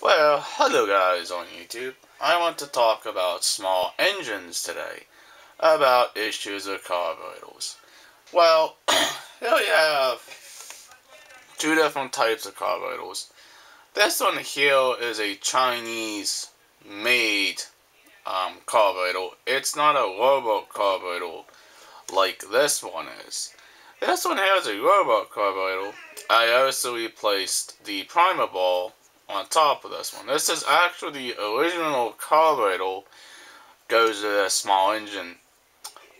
Well, hello guys on YouTube. I want to talk about small engines today, about issues with carburetors. Well, here we have two different types of carburetors. This one here is a Chinese made carburetor. It's not a robot carburetor like this one is. This one here is a robot carburetor. I also replaced the primer ball on top of this one. This is actually the original carburetor goes to this small engine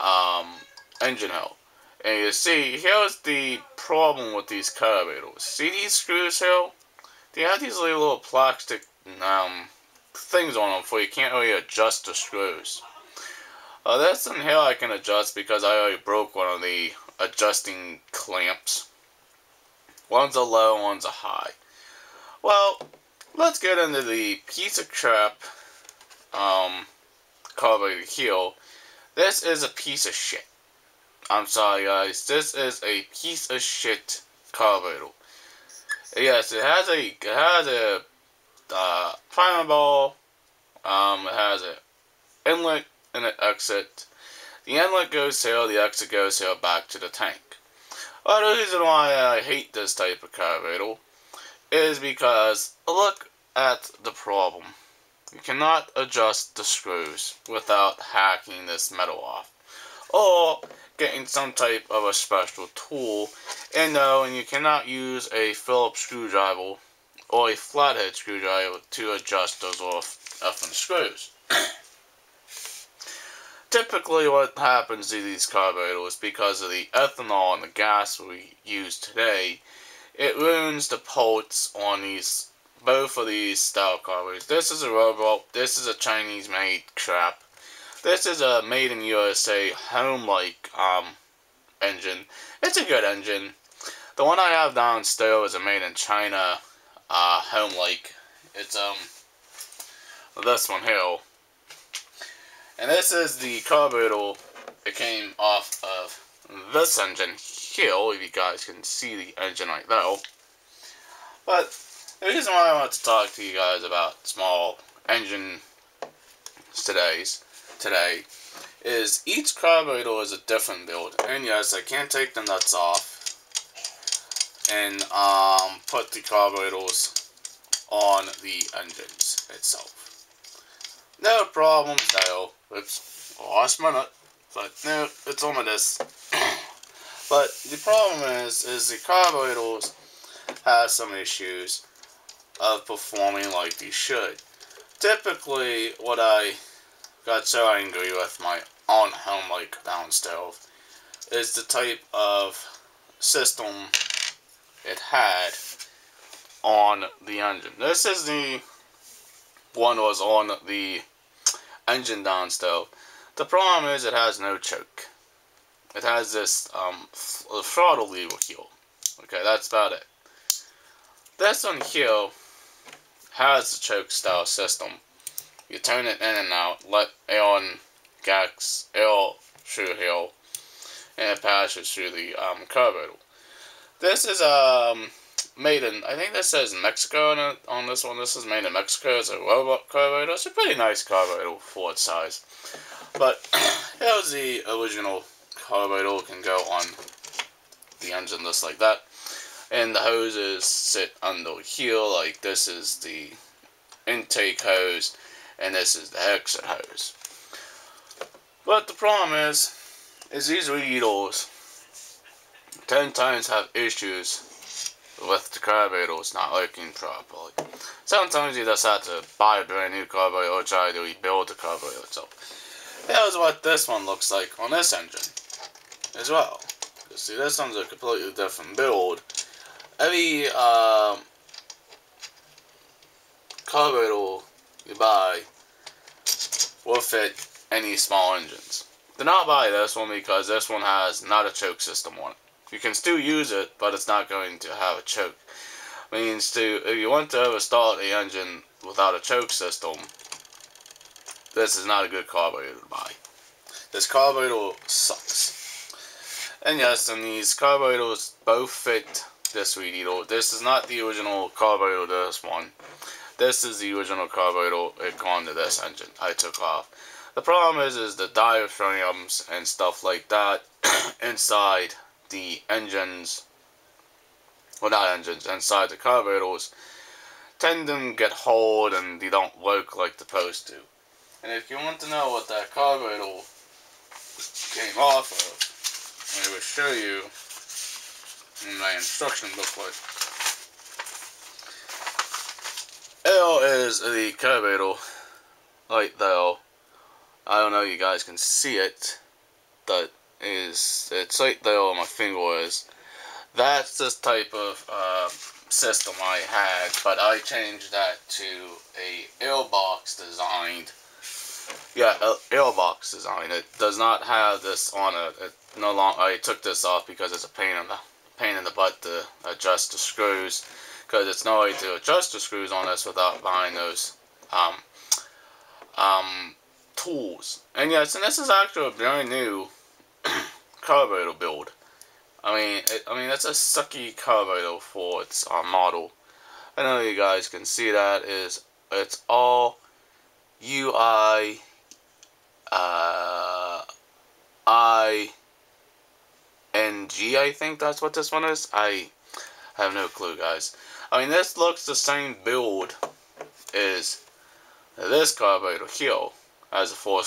hill. And you see, here's the problem with these carburetors. See these screws here? They have these little plastic things on them, so you can't really adjust the screws. This one here I can adjust because I already broke one of the adjusting clamps. One's a low, one's a high. Well, let's get into the piece of crap carburetor here. This is a piece of shit. I'm sorry guys, this is a piece of shit carburetor. Yes, it has a primer ball. It has an inlet and an exit. The inlet goes here, the exit goes here back to the tank. Well, the reason why I hate this type of carburetor is because look at the problem. You cannot adjust the screws without hacking this metal off, or getting some type of a special tool. And no, and you cannot use a Phillips screwdriver or a flathead screwdriver to adjust those effing screws. Typically what happens to these carburetors, because of the ethanol and the gas we use today, it ruins the ports on both of these style carburetors. This is a robot, this is a Chinese made crap. This is a made in USA Homelite engine. It's a good engine. The one I have downstairs is a made in China Homelite. It's this one here. And this is the carburetor that came off of this engine here, if you guys can see the engine right there. But the reason why I want to talk to you guys about small engine today is each carburetor is a different build. And yes, I can take the nuts off and put the carburetors on the engines itself. No problem there. Oops, lost my nut. But no, it's on my disc. But the problem is the carburetors have some issues of performing like they should. Typically, what I got so angry with my own Homelite downstairs is the type of system it had on the engine. This is the one was on the engine downstairs. The problem is it has no choke. It has this throttle lever here. Okay, that's about it. This one here has the choke style system. You turn it in and out, let air and gas air through here, and it passes through the carburetor. This is made in, I think this says Mexico on this one. This is made in Mexico. It's a robot carburetor. It's a pretty nice carburetor for its size. But here's the original carburetor. It can go on the engine just like that. And the hoses sit under here. Like this is the intake hose, and this is the exit hose. But the problem is these radiators 10 times have issues with the carburetors not working properly. Sometimes you just have to buy a brand new carburetor or try to rebuild the carburetor itself. Here's what this one looks like on this engine as well. You see, this one's a completely different build. Every carburetor you buy will fit any small engines. Do not buy this one because this one has not a choke system on it. You can still use it, but it's not going to have a choke. Means if you want to ever start the engine without a choke system, this is not a good carburetor to buy. This carburetor sucks. And yes, and these carburetors both fit this radiator. This is not the original carburetor, this one. this is the original carburetor. It gone to this engine I took off. The problem is the diaphragms and stuff like that inside the engines, well not engines, inside the carburetors tend to get hold and they don't work like they're supposed to. And if you want to know what that carburetor came off of, I will show you in my instruction booklet. Here is the carburetor right there. I don't know if you guys can see it. It's right there where my finger is. That's this type of system I had, but I changed that to a airbox designed. Yeah, airbox design. It does not have this on it. It no longer. I took this off because it's a pain in the butt to adjust the screws. Because it's no way to adjust the screws on this without buying those tools. And yes, and this is actually a brand new carburetor build. I mean, it's a sucky carburetor for its model. I know you guys can see that it's all UI ING. I think that's what this one is. I have no clue, guys. I mean, this looks the same build as this carburetor here. Has 4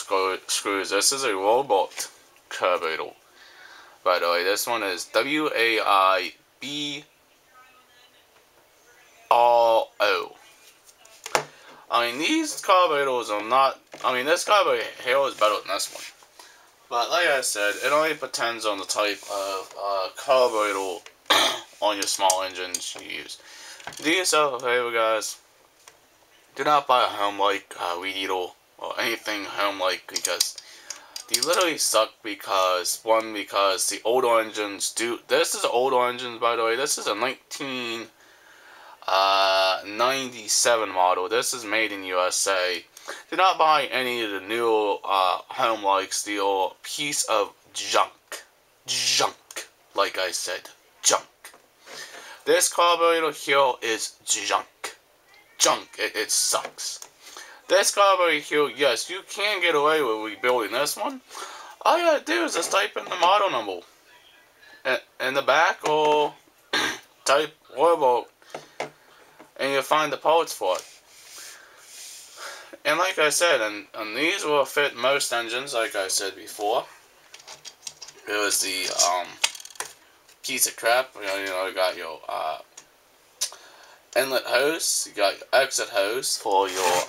screws. This is a robot carburetor. By the way, this one is WAIBRO. I mean, these carburetors are not. I mean, this carburetor here is better than this one. But like I said, it only depends on the type of carburetor on your small engines you use. Do yourself a favor, guys. Do not buy a Homelite weed eater or anything Homelite, because they literally suck. Because the older engines do. This is an older engine, by the way. This is a 1997 model. This is made in USA. Do not buy any of the newer Homelites. They are a piece of junk. Junk. Like I said, junk. This carburetor here is junk. Junk. It sucks. This carburetor here, yes, you can get away with rebuilding this one. All you gotta do is just type in the model number in the back, or type Warboat, and you'll find the parts for it. And like I said, and these will fit most engines, like I said before. It was the piece of crap. You know, you got your inlet hose, you got your exit hose for your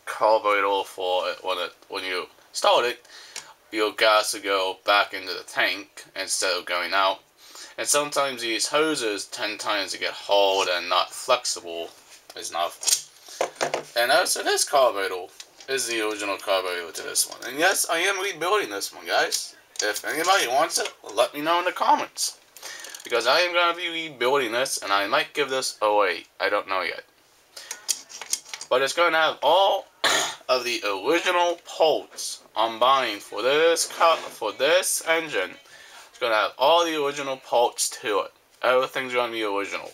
carburetor for it when you start it. Your gas will go back into the tank instead of going out. And sometimes these hoses tend to get hard and not flexible enough. And also, this carburetor is the original carburetor to this one. And yes, I am rebuilding this one, guys. If anybody wants it, let me know in the comments. Because I am going to be rebuilding this, and I might give this away. I don't know yet. But it's going to have all of the original parts I'm buying for this engine. It's going to have all the original parts to it. Everything's going to be original.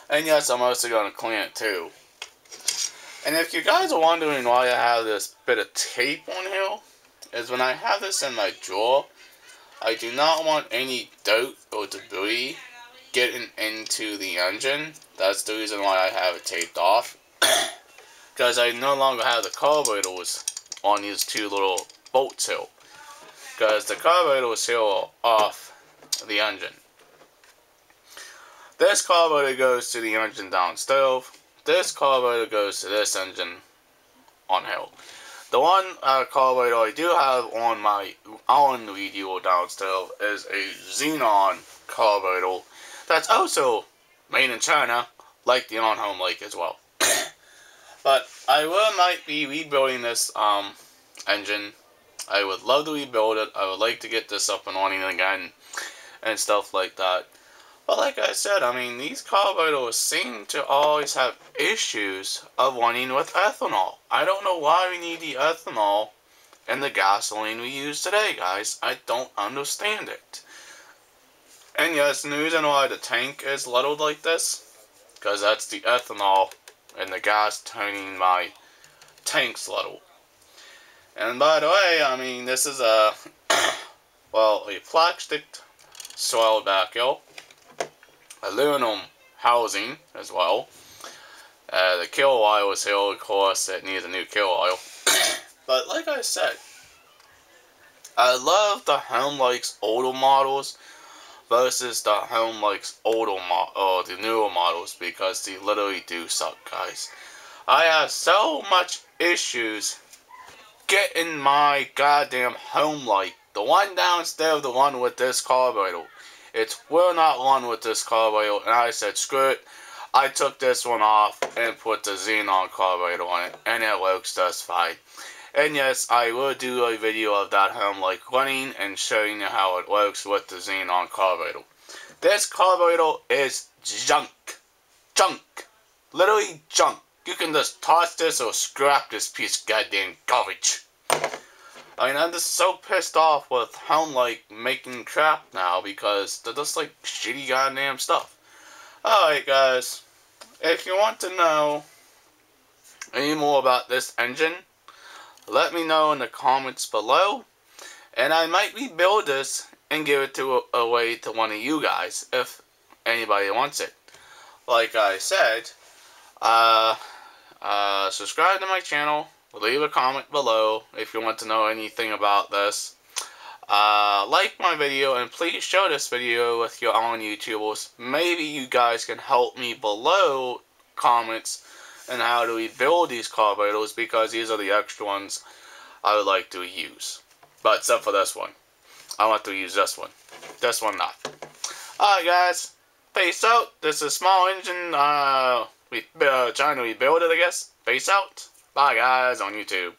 And yes, I'm also going to clean it too. And if you guys are wondering why I have this bit of tape on here, is when I have this in my drawer, I do not want any dirt or debris getting into the engine. That's the reason why I have it taped off. Because I no longer have the carburetors on these two little bolts here. Because the carburetors here are off the engine. This carburetor goes to the engine downstairs. This carburetor goes to this engine on here. The one carburetor I do have on my own radio downstairs is a Xenon carburetor that's also made in China, like the Homelite as well. But I might be rebuilding this engine. I would love to rebuild it. I would like to get this up and running again and stuff like that. But like I said, I mean, these carburetors seem to always have issues of running with ethanol. I don't know why we need the ethanol in the gasoline we use today, guys. I don't understand it. And yes, the reason why the tank is leveled like this, because that's the ethanol and the gas turning my tanks little. And by the way, I mean, this is a, well, a plastic soil backhoe, aluminum housing as well. The kill oil is here, of course, it needs a new kill oil. But like I said, I love the Homelite's older models versus the Homelite's the newer models, because they literally do suck, guys. I have so much issues getting my goddamn Homelite, the one downstairs, the one with this carburetor. It's will not run with this carburetor, and I said screw it. I took this one off and put the xenon carburetor on it, and it works just fine. And yes, I will do a video of that Homelite running and showing you how it works with the xenon carburetor. This carburetor is junk. Junk. Literally junk. You can just toss this or scrap this piece of goddamn garbage. I mean, I'm just so pissed off with Homelite making crap now, because they're just like shitty goddamn stuff. Alright guys, if you want to know any more about this engine, let me know in the comments below, and I might rebuild this and give it away to one of you guys if anybody wants it. Like I said, subscribe to my channel, leave a comment below if you want to know anything about this. Like my video, and please share this video with your own YouTubers. Maybe you guys can help me below comments on how to rebuild these carburetors, because these are the extra ones I would like to use. But except for this one. I want to use this one. This one not. Alright guys, peace out. This is Small Engine, trying to rebuild it, I guess. Peace out. Bye guys on YouTube.